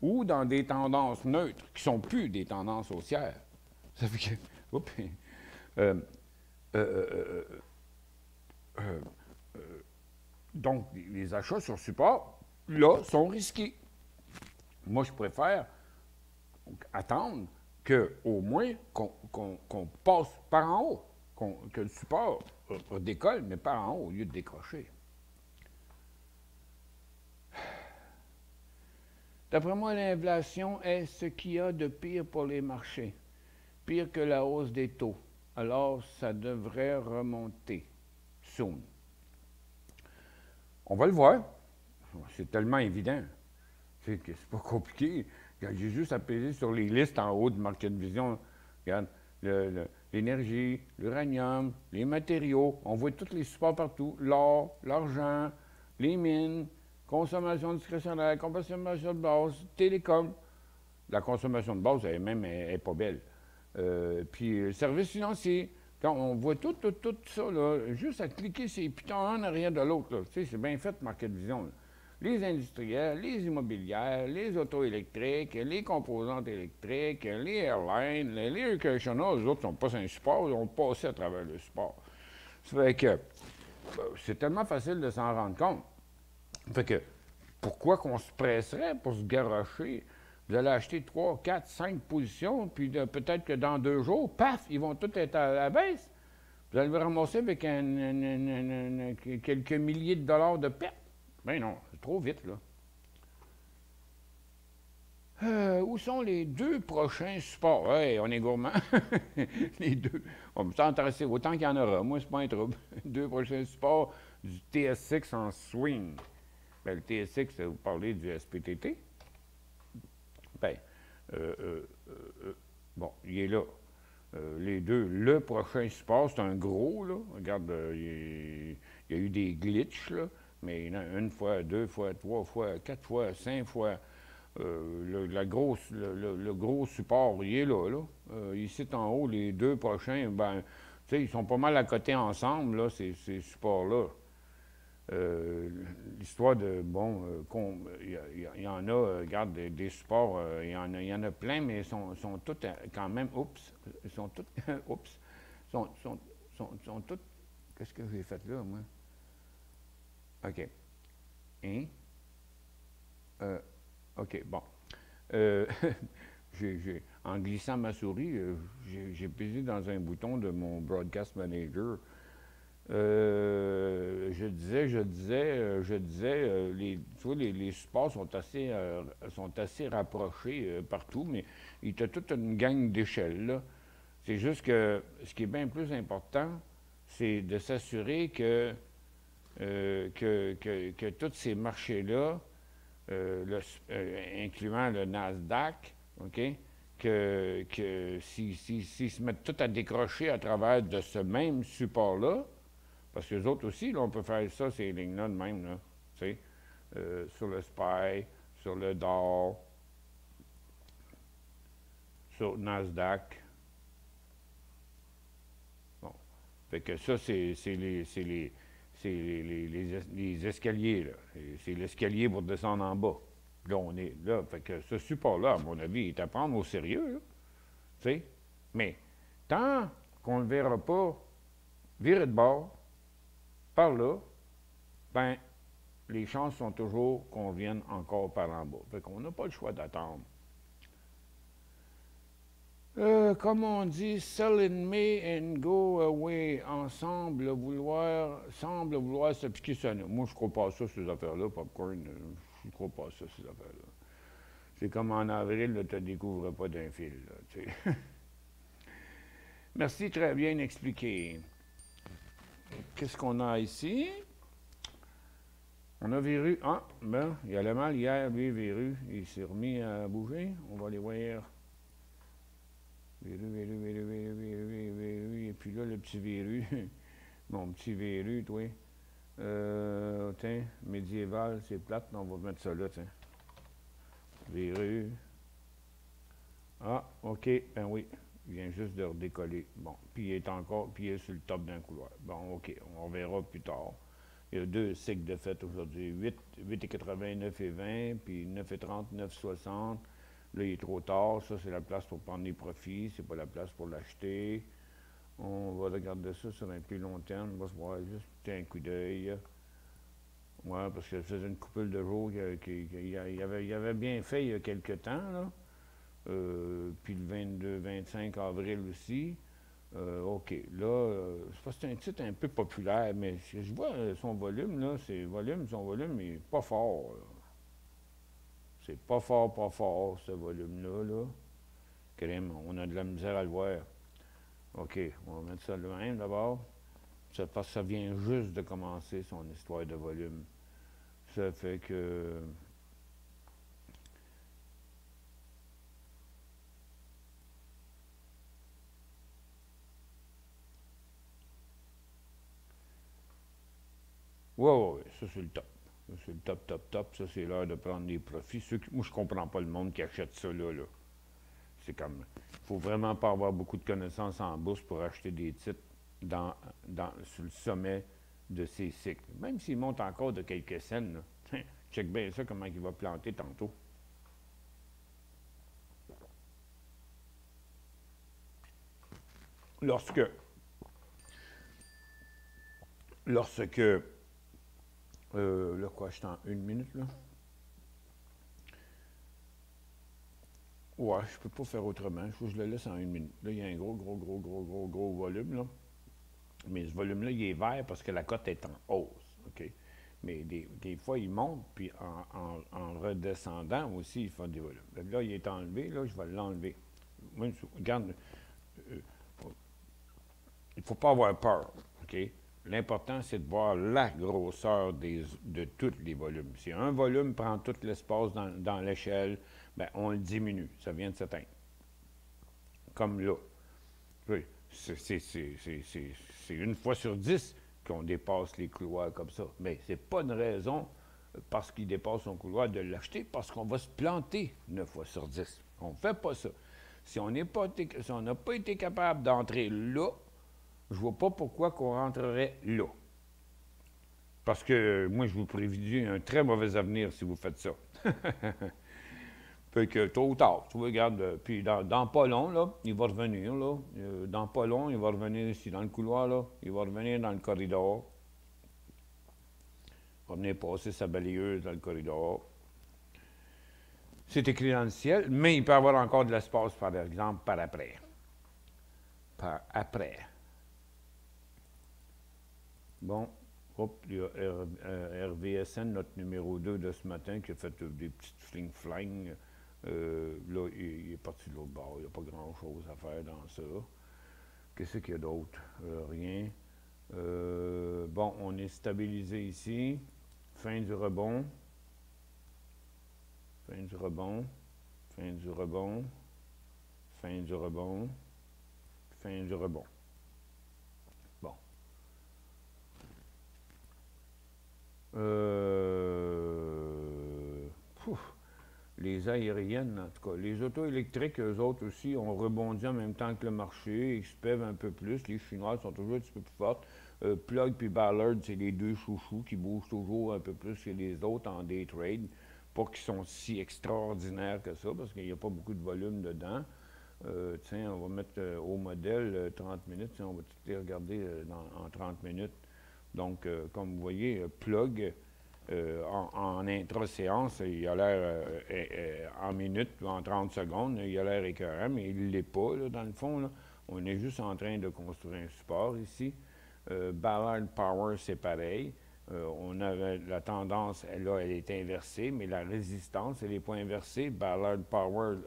B: Ou dans des tendances neutres, qui ne sont plus des tendances haussières. Ça fait que, donc, les achats sur support, là, sont risqués. Moi, je préfère attendre qu'au moins qu'on passe par en haut, que le support décolle, mais par en haut au lieu de décrocher. D'après moi, l'inflation est ce qu'il y a de pire pour les marchés, pire que la hausse des taux. Alors, ça devrait remonter soon. On va le voir. C'est tellement évident. C'est pas compliqué. J'ai juste à peser sur les listes en haut de Market Vision. Regarde, l'énergie, l'uranium, les matériaux. On voit tous les supports partout. L'or, l'argent, les mines, consommation discrétionnaire, consommation de base, télécom. La consommation de base, elle même est pas belle. Puis, services financiers. Quand on voit tout ça, là, juste à cliquer ces pitons un en arrière de l'autre. Tu sais, c'est bien fait, Market Vision. les industriels, les immobilières, les autos électriques, les composantes électriques, les airlines, les air conditioners, eux autres sont pas sur un support, ils ont passé à travers le support. Ça fait que c'est tellement facile de s'en rendre compte. Fait que pourquoi qu'on se presserait pour se garrocher? Vous allez acheter 3, 4, 5 positions, puis peut-être que dans 2 jours, paf, ils vont tous être à la baisse. Vous allez vous ramasser avec quelques milliers de dollars de pertes. Ben non, c'est trop vite, là. Où sont les 2 prochains supports? Hey, on est gourmand. Les 2. On va s'intéresser autant qu'il y en aura. Moi, c'est pas un trouble. 2 prochains supports du TSX en swing. Ben, le TSX, vous parlez du SPTT. Ben, bon, il est là. Les 2, le prochain support, c'est un gros, là. Regarde, il y a eu des glitches, là. Mais il y en a 1 fois, 2 fois, 3 fois, 4 fois, 5 fois. Le gros support, il est là. Ici, en haut, les 2 prochains, ben, tu sais, ils sont pas mal à côté ensemble, là, ces supports-là. L'histoire de, bon, il y en a, regarde, des supports, il y en a plein, mais ils sont tous quand même, ils sont tous, sont tous, qu'est-ce que j'ai fait là, moi? OK. Hein? OK, bon. En glissant ma souris, j'ai pesé dans un bouton de mon Broadcast Manager. Je disais, tu vois, les supports sont assez rapprochés partout, mais il y a toute une gang d'échelles, là. C'est juste que ce qui est bien plus important, c'est de s'assurer que tous ces marchés-là, incluant le Nasdaq, OK, que s'ils se mettent tous à décrocher à travers de ce même support-là, parce que les autres aussi, là, on peut faire ça, ces lignes-là de même, là, tu sais, sur le SPY, sur le Dow, sur Nasdaq. Bon. Fait que ça, c'est les escaliers, là. C'est l'escalier pour descendre en bas. Là, on est là. Fait que ce support-là, à mon avis, est à prendre au sérieux, là. Tu sais? Mais tant qu'on ne le verra pas virer de bord, par là, ben, les chances sont toujours qu'on vienne encore par en bas. Fait qu'on n'a pas le choix d'attendre. Comme on dit, sell in May and go away. Semble vouloir se piquer ça. Moi, je ne crois pas à ça, ces affaires-là, Popcorn. Je ne crois pas à ça, ces affaires-là. C'est comme en avril, tu ne découvres pas d'un fil, là, tu sais. Merci, très bien expliqué. Qu'est-ce qu'on a ici? On a Véru. Ah, ben, il allait mal hier, lui, Véru. Il s'est remis à bouger. On va aller voir. Véru. Et puis là, le petit Véru. Mon petit Véru, toi. Tiens, médiéval, c'est plate. On va mettre ça là, tiens. Véru. Ah, OK. Ben oui. Il vient juste de redécoller. Bon, puis il est sur le top d'un couloir. Bon, OK, on verra plus tard. Il y a 2 cycles de fête aujourd'hui. 8,80, 9,20, puis 9,30, 9,60. Là, il est trop tard. Ça, c'est la place pour prendre les profits. C'est pas la place pour l'acheter. On va regarder ça sur un plus long terme. On va se voir juste un coup d'œil. Ouais, parce que ça faisait une couple de jours qu'il avait bien fait il y a quelque temps, là. Puis le 22-25 avril aussi. OK. Là, c'est un titre un peu populaire, mais je vois son volume, là, son volume n'est pas fort. Là. C'est pas fort, ce volume-là. Là. Crème, on a de la misère à le voir. OK, on va mettre ça de même d'abord. Parce que ça vient juste de commencer son histoire de volume. Ça fait que... Oui, ça c'est le top. C'est le top. Ça, c'est l'heure de prendre des profits. Moi, je comprends pas le monde qui achète ça là. C'est comme... Il faut vraiment pas avoir beaucoup de connaissances en bourse pour acheter des titres sur le sommet de ces cycles. Même s'ils montent encore de quelques cents, là. check bien ça, comment il va planter tantôt. Lorsque là, quoi, je suis en 1 minute, là? Ouais, je peux pas faire autrement. Il faut que je le laisse en 1 minute. Là, il y a un gros volume, là. Mais ce volume-là, il est vert parce que la cote est en hausse, OK? Mais des fois, il monte, puis en redescendant aussi, il fait des volumes. Donc là, il est enlevé, là, je vais l'enlever. Moi, regarde, il ne faut pas avoir peur, OK? L'important, c'est de voir la grosseur de tous les volumes. Si un volume prend tout l'espace dans l'échelle, bien, on le diminue. Ça vient de s'éteindre. Comme là. Oui, c'est 1 fois sur 10 qu'on dépasse les couloirs comme ça. Mais ce n'est pas une raison, parce qu'il dépasse son couloir, de l'acheter, parce qu'on va se planter 9 fois sur 10. On ne fait pas ça. Si on n'a pas été capable d'entrer là, je ne vois pas pourquoi qu'on rentrerait là. Parce que moi, je vous préviens un très mauvais avenir si vous faites ça. Fait que tôt ou tard, tu vois, regarde, puis dans pas long, là, il va revenir, là. Dans pas long, il va revenir ici, dans le couloir, là. Il va revenir dans le corridor. Il va venir passer sa balayeuse dans le corridor. C'est écrit dans le ciel, mais il peut y avoir encore de l'espace, par exemple, par après. Par après. Bon, hop, il y a RVSN, notre numéro 2 de ce matin, qui a fait des petites fling-flang. Là, il est parti de l'autre bord. Il n'y a pas grand-chose à faire dans ça. Qu'est-ce qu'il y a d'autre? Rien. Bon, on est stabilisé ici. Fin du rebond. Fin du rebond. Fin du rebond. Fin du rebond. Fin du rebond. Bon. Les aériennes, en tout cas. Les autos électriques, eux autres aussi, ont rebondi en même temps que le marché. Ils se pèvent un peu plus. Les Chinois sont toujours un petit peu plus fortes. Plug puis Ballard, c'est les deux chouchous qui bougent toujours un peu plus que les autres en day trade. Pas qu'ils sont si extraordinaires que ça, parce qu'il n'y a pas beaucoup de volume dedans. Tiens, on va mettre au modèle 30 minutes. Tiens, on va tout les regarder en 30 minutes. Donc, comme vous voyez, Plug... en intra-séance, il a l'air, en minutes ou en 30 secondes, il a l'air écœurant, mais il ne l'est pas, là, dans le fond. Là. On est juste en train de construire un support ici. Ballard Power, c'est pareil. On avait la tendance, là, elle est inversée, mais la résistance, elle n'est pas inversée. Ballard Power,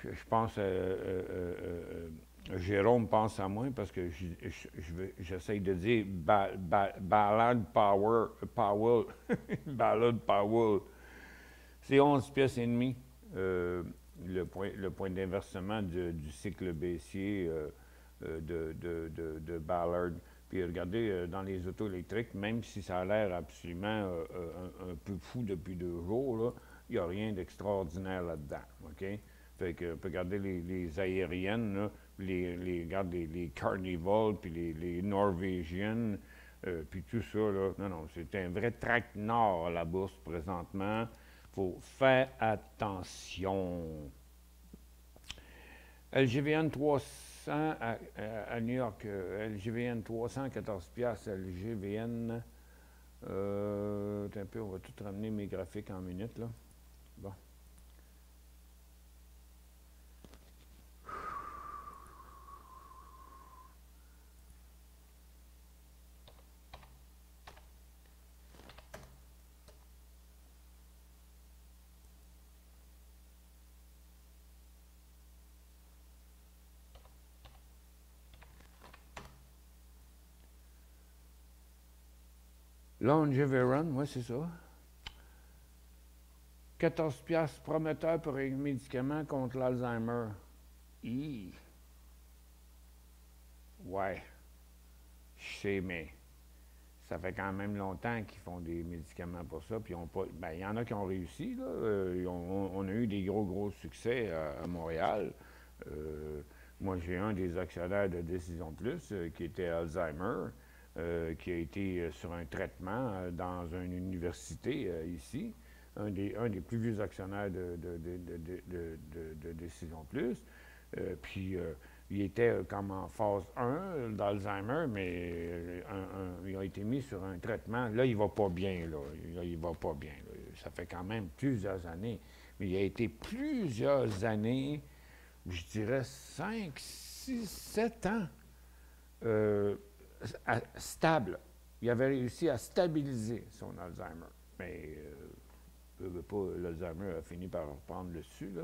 B: je pense... Jérôme pense à moi parce que j'essaye de dire Ballard Powell, Ballard Powell. C'est 11 pièces et demie, le point d'inversement du cycle baissier de Ballard. Puis regardez, dans les autos électriques, même si ça a l'air absolument un peu fou depuis 2 jours, là, il n'y a rien d'extraordinaire là-dedans, OK? Fait que, on peut regarder les aériennes, là, les Carnival, puis les Norvégiennes, puis tout ça, là. Non, c'est un vrai tract nord à la bourse présentement. Il faut faire attention. LGVN 300 à New York, LGVN 300, 14 piastres, LGVN. Un peu, on va tout ramener mes graphiques en minutes, là. Bon. Longeveron, moi, c'est ça. 14 piastres prometteur pour un médicament contre l'Alzheimer. Ouais, je sais, mais ça fait quand même longtemps qu'ils font des médicaments pour ça. Puis il y en a qui ont réussi, là. On a eu des gros succès à Montréal. Moi, j'ai un des actionnaires de Décision Plus qui était Alzheimer. qui a été sur un traitement dans une université ici, un des plus vieux actionnaires de Décision Plus. Puis, il était comme en phase 1 d'Alzheimer, mais il a été mis sur un traitement. Là, il ne va pas bien. Là, il va pas bien. Là. Ça fait quand même plusieurs années. Mais il a été plusieurs années, je dirais 5, 6, 7 ans, stable. Il avait réussi à stabiliser son Alzheimer. Mais l'Alzheimer a fini par reprendre le dessus, là.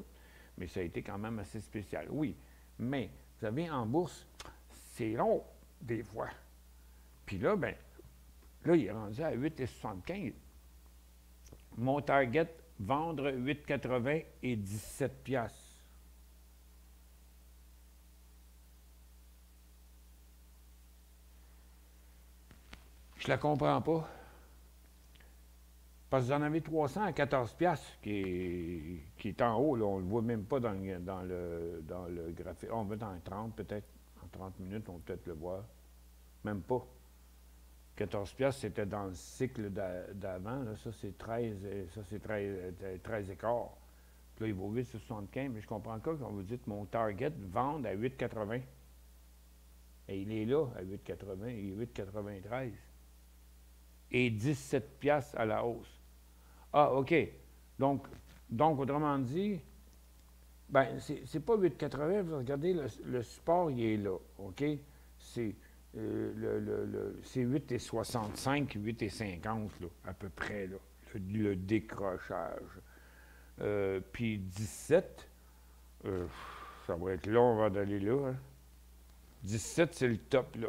B: Mais ça a été quand même assez spécial. Oui, mais vous savez, en bourse, c'est long, des fois. Puis là, ben, là, il est rendu à 8,75. Mon target, vendre 8,80 et 17 piastres. Je la comprends pas. Parce que vous en avez 300 à 14 piastres qui est en haut. Là. On ne le voit même pas dans le graphique. On va dans 30 peut-être. En 30 minutes, on peut peut-être le voir. Même pas. 14 piastres, c'était dans le cycle d'avant. Là. Ça, c'est 13 et quart. Puis là, il vaut 8,75. Mais je comprends pas quand vous dites mon target, vendre à 8,80. Et il est là à 8,80. Il est 8,93. Et 17 piastres à la hausse. Ah, OK. Donc autrement dit, ben c'est pas 8,80, vous regardez, le support, il est là, OK? C'est 8,65, 8,50, là, à peu près, là, le décrochage. Puis 17, ça va être long avant d'aller là. Hein. 17, c'est le top, là.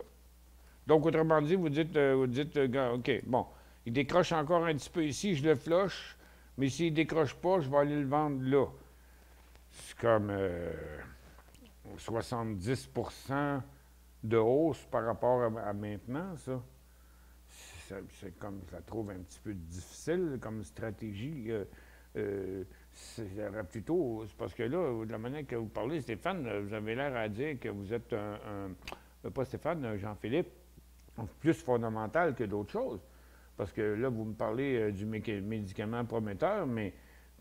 B: Donc, autrement dit, vous dites, OK, bon, il décroche encore un petit peu ici, je le flush, mais s'il ne décroche pas, je vais aller le vendre là. C'est comme 70% de hausse par rapport à maintenant, ça. C'est comme, je la trouve un petit peu difficile comme stratégie. C'est parce que là, de la manière que vous parlez, Stéphane, vous avez l'air à dire que vous êtes pas Stéphane, Jean-Philippe, plus fondamental que d'autres choses. Parce que là, vous me parlez du médicament prometteur, mais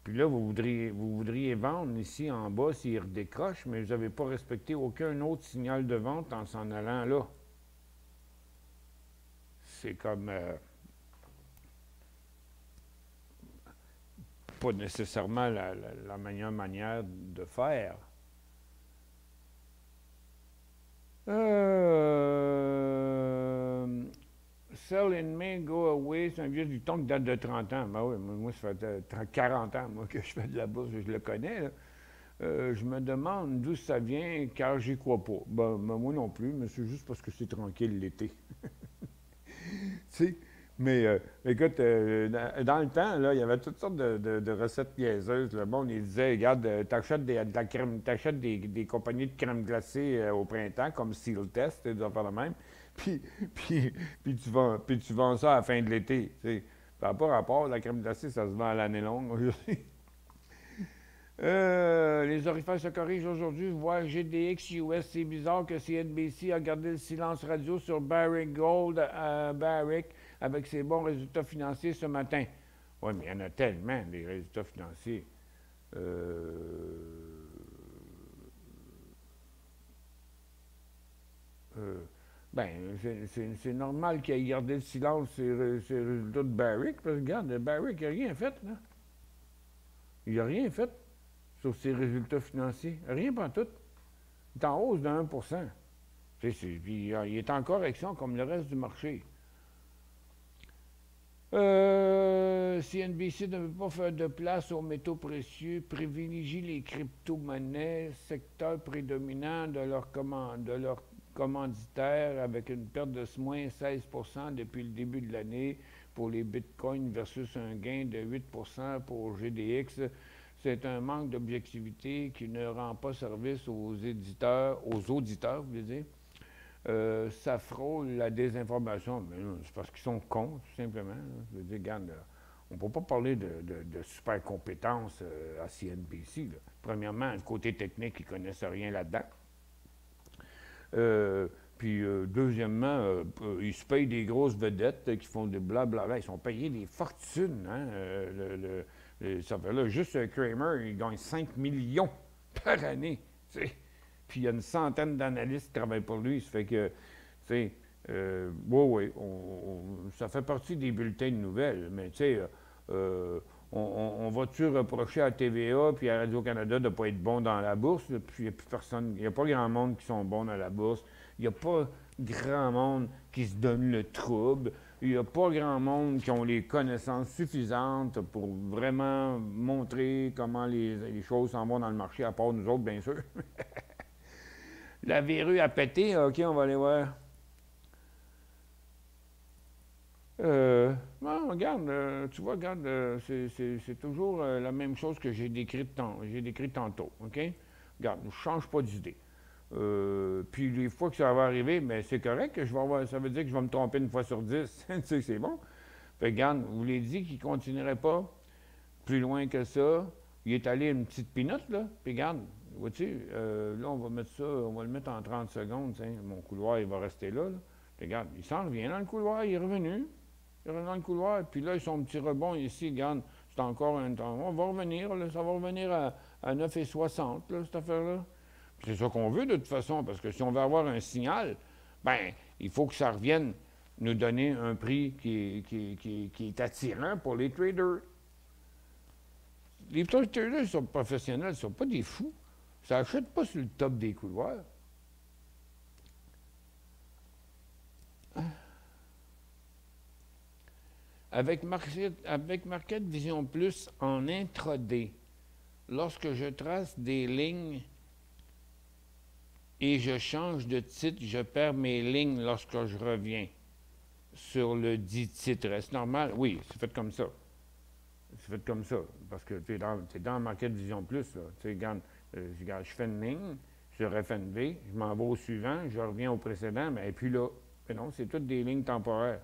B: puis là, vous voudriez vendre ici en bas s'il redécroche, mais vous n'avez pas respecté aucun autre signal de vente en s'en allant là. C'est comme pas nécessairement la meilleure manière de faire. Sell in May, go away, c'est un vieux dicton qui date de 30 ans. Ben oui, moi, ça fait 40 ans moi, que je fais de la bourse, je le connais. Là. Je me demande d'où ça vient, car j'y crois pas. Ben, moi non plus, mais c'est juste parce que c'est tranquille l'été. Tu sais, mais écoute, dans le temps, là, il y avait toutes sortes de recettes niaiseuses. Le monde, il disait, regarde, t'achètes des compagnies de crème glacée au printemps, comme Seal Test, des affaires de même. Puis tu vends ça à la fin de l'été. Ça n'a pas rapport, la crème glacée, ça se vend à l'année longue aujourd'hui. Les orifices se corrigent aujourd'hui. Voir GDX US, c'est bizarre que CNBC a gardé le silence radio sur Barrick Gold à Barrick avec ses bons résultats financiers ce matin. Oui, mais il y en a tellement, des résultats financiers. Ben, c'est normal qu'il ait gardé le silence sur ces résultats de Barrick, parce que, regarde, Barrick n'a rien fait, là. Il n'a rien fait sur ses résultats financiers. Rien pas tout. Il est en hausse de 1%. Puis il est en correction comme le reste du marché. CNBC ne veut pas faire de place aux métaux précieux, privilégie les crypto-monnaies, secteur prédominant de leur commanditaire avec une perte de moins 16% depuis le début de l'année pour les bitcoins versus un gain de 8% pour GDX. C'est un manque d'objectivité qui ne rend pas service aux auditeurs, je veux dire. Ça frôle la désinformation. Mais c'est parce qu'ils sont cons, tout simplement. Je veux dire, regarde, on ne peut pas parler de super compétences à CNBC. Là. Premièrement, le côté technique, ils ne connaissent rien là-dedans. Puis, deuxièmement, ils se payent des grosses vedettes qui font des blablabla. Ils sont payés des fortunes. Hein? Ça fait là, juste Kramer, il gagne 5 millions par année. T'sais. Puis, il y a une centaine d'analystes qui travaillent pour lui. Ça fait que, tu sais, oui, ça fait partie des bulletins de nouvelles. Mais, tu sais, on va-tu reprocher à TVA puis à Radio-Canada de ne pas être bon dans la bourse? Puis il n'y a plus personne, il n'y a pas grand monde qui sont bons dans la bourse. Il n'y a pas grand monde qui se donne le trouble. Il n'y a pas grand monde qui ont les connaissances suffisantes pour vraiment montrer comment les choses s'en vont dans le marché, à part nous autres, bien sûr. La verrue a pété, OK, on va aller voir. Non, regarde, tu vois, regarde, c'est toujours la même chose que j'ai décrite tantôt, OK? Regarde, je ne change pas d'idée. Puis les fois que ça va arriver, mais c'est correct que je vais avoir, ça veut dire que je vais me tromper une fois sur 10. Tu sais, c'est bon. Fait que, regarde, vous l'avez dit qu'il ne continuerait pas plus loin que ça. Il est allé une petite pinotte, là. Puis regarde, vois-tu, là, on va mettre ça, on va le mettre en 30 secondes, t'sais. Mon couloir, il va rester là, là. Puis regarde, il s'en revient dans le couloir, il est revenu. Il est revenu dans le couloir, puis là, son petit rebond ici, regarde, c'est encore un temps. On va revenir, là, ça va revenir à 9,60, là, cette affaire-là. C'est ça qu'on veut de toute façon, parce que si on veut avoir un signal, ben il faut que ça revienne nous donner un prix qui est attirant pour les traders. Les traders sont professionnels, ils ne sont pas des fous. Ça n'achète pas sur le top des couloirs. Avec Market Vision Plus en intraday, lorsque je trace des lignes et je change de titre, je perds mes lignes lorsque je reviens sur le dit titre. Est-ce normal? Oui, c'est fait comme ça. C'est fait comme ça, parce que tu es dans Market Vision Plus. Là. Tu sais, regarde, je fais une ligne, je refais une V, je m'en vais au suivant, je reviens au précédent, mais puis là, mais non, c'est toutes des lignes temporaires.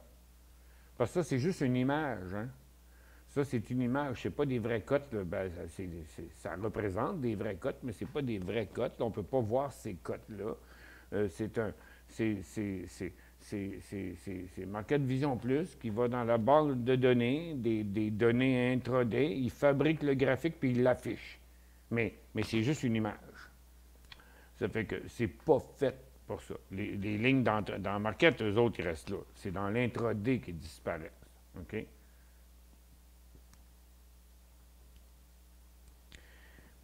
B: Parce que ça, c'est juste une image. Hein? Ça, c'est une image, c'est pas des vraies cotes. Ben, ça représente des vraies cotes, mais c'est pas des vraies cotes. On ne peut pas voir ces cotes-là. C'est Market Vision Plus qui va dans la base de données, des données intraday. Il fabrique le graphique puis il l'affiche. Mais c'est juste une image. Ça fait que c'est pas fait pour ça. Les lignes dans Market, eux autres, ils restent là. C'est dans l'intraday qu'ils disparaissent. OK?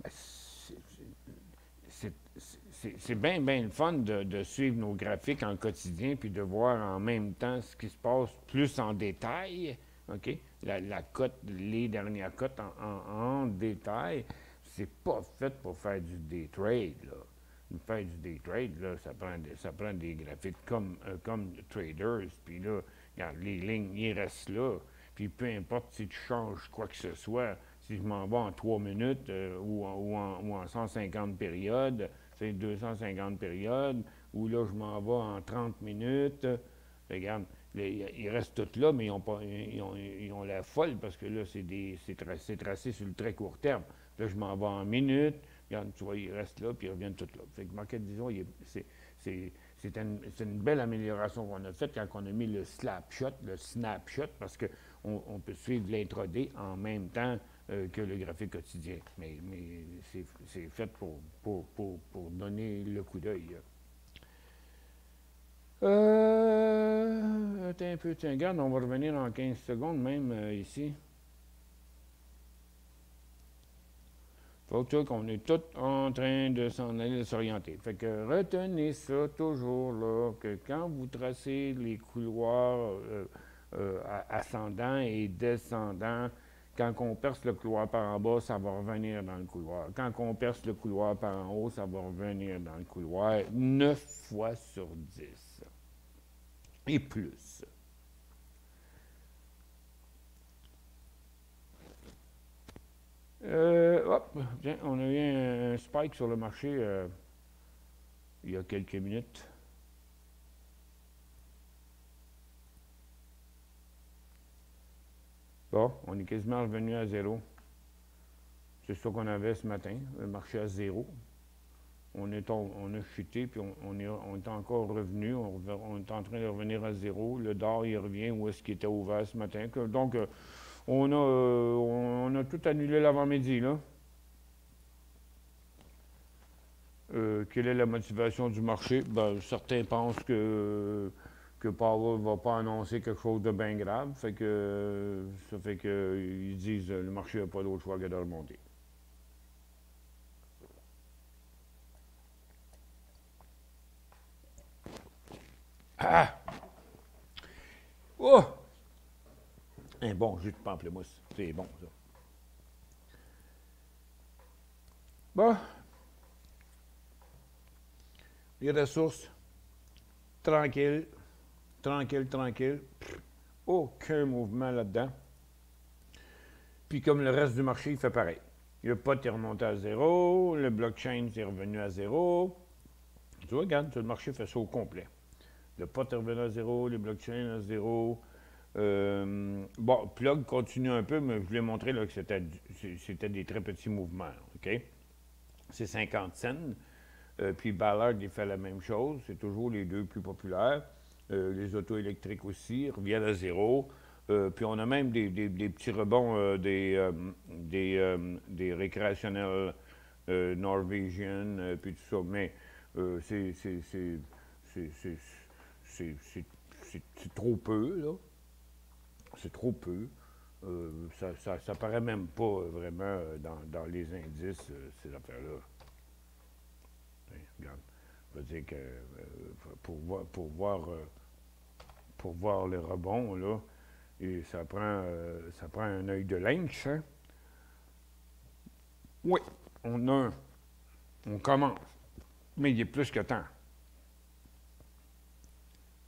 B: Ben, c'est bien, bien le fun de suivre nos graphiques en quotidien puis de voir en même temps ce qui se passe plus en détail. OK? La cote, les dernières cotes en détail, c'est pas fait pour faire du day trade, là. Faire du day trade, là, ça prend des graphiques comme traders, puis là, regarde, les lignes, ils restent là, puis peu importe si tu changes quoi que ce soit, si je m'en vais en 3 minutes ou en 150 périodes, c'est 250 périodes, ou là, je m'en vais en 30 minutes, regarde, ils restent tous là, mais ils ont la folle, parce que là, c'est tracé sur le très court terme. Là, je m'en vais en minutes. Regarde, tu vois, ils restent là, puis ils reviennent tous là. Fait que Market Vision, c'est une belle amélioration qu'on a faite quand on a mis le snapshot, parce qu'on peut suivre l'intraday en même temps que le graphique quotidien. Mais c'est fait pour donner le coup d'œil. Attends un peu, tiens, regarde, on va revenir en 15 secondes même ici. Faut qu'on est tous en train de s'en aller, de s'orienter. Fait que retenez ça toujours là, que quand vous tracez les couloirs ascendants et descendants, quand on perce le couloir par en bas, ça va revenir dans le couloir. Quand on perce le couloir par en haut, ça va revenir dans le couloir 9 fois sur 10. Et plus. Hop, tiens, on a eu un spike sur le marché il y a quelques minutes. Bon, on est quasiment revenu à zéro. C'est ça qu'on avait ce matin, le marché à zéro. on a chuté, puis on est encore revenu. On est en train de revenir à zéro. Le dollar, il revient où est-ce qu'il était ouvert ce matin. Donc, on a tout annulé l'avant-midi, là. Quelle est la motivation du marché? Ben, certains pensent que Powell ne va pas annoncer quelque chose de bien grave. Ça fait qu'ils disent le marché n'a pas d'autre choix que de remonter. Ah! Oh! Un bon jus de pamplemousse. C'est bon, ça. Bon. Les ressources, tranquille. Aucun mouvement là-dedans. Puis comme le reste du marché, il fait pareil. Le pot est remonté à zéro, le blockchain est revenu à zéro. Tu vois, regarde, tout le marché fait ça au complet. Le pot est revenu à zéro, les blockchains à zéro. Bon, Plug continue un peu, mais je voulais montrer là, que c'était des très petits mouvements. OK? C'est 50 cents. Puis Ballard, il fait la même chose. C'est toujours les deux plus populaires. Les autos électriques aussi reviennent à zéro. Puis on a même des petits rebonds des récréationnels norvégiens, puis tout ça. Mais c'est trop peu, là. C'est trop peu. Ça paraît même pas vraiment dans les indices, ces affaires-là. Regarde. Je veux dire que pour voir les rebonds, là, et ça prend un œil de lynx, hein? Oui, on commence, mais il est plus que temps.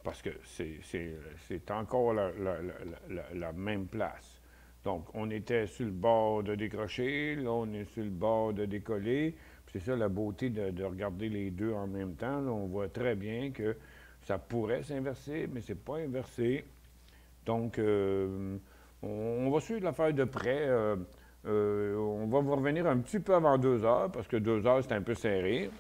B: Parce que c'est encore la même place. Donc, on était sur le bord de décrocher, là, on est sur le bord de décoller. C'est ça la beauté de regarder les deux en même temps. Là, on voit très bien que ça pourrait s'inverser, mais c'est pas inversé. Donc, on va suivre l'affaire de près. On va vous revenir un petit peu avant 2 heures, parce que 2 heures, c'est un peu serré.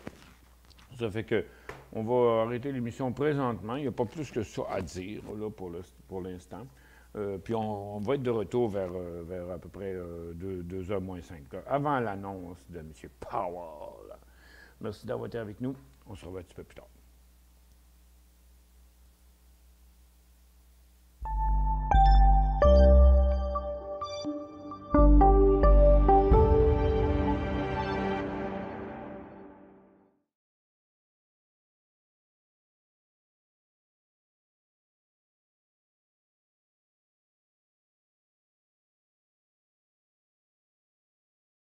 B: Ça fait que on va arrêter l'émission présentement. Il n'y a pas plus que ça à dire là, pour l'instant. Puis on va être de retour vers à peu près 2 heures moins 5, là, avant l'annonce de M. Powell. Merci d'avoir été avec nous. On se revoit un petit peu plus tard.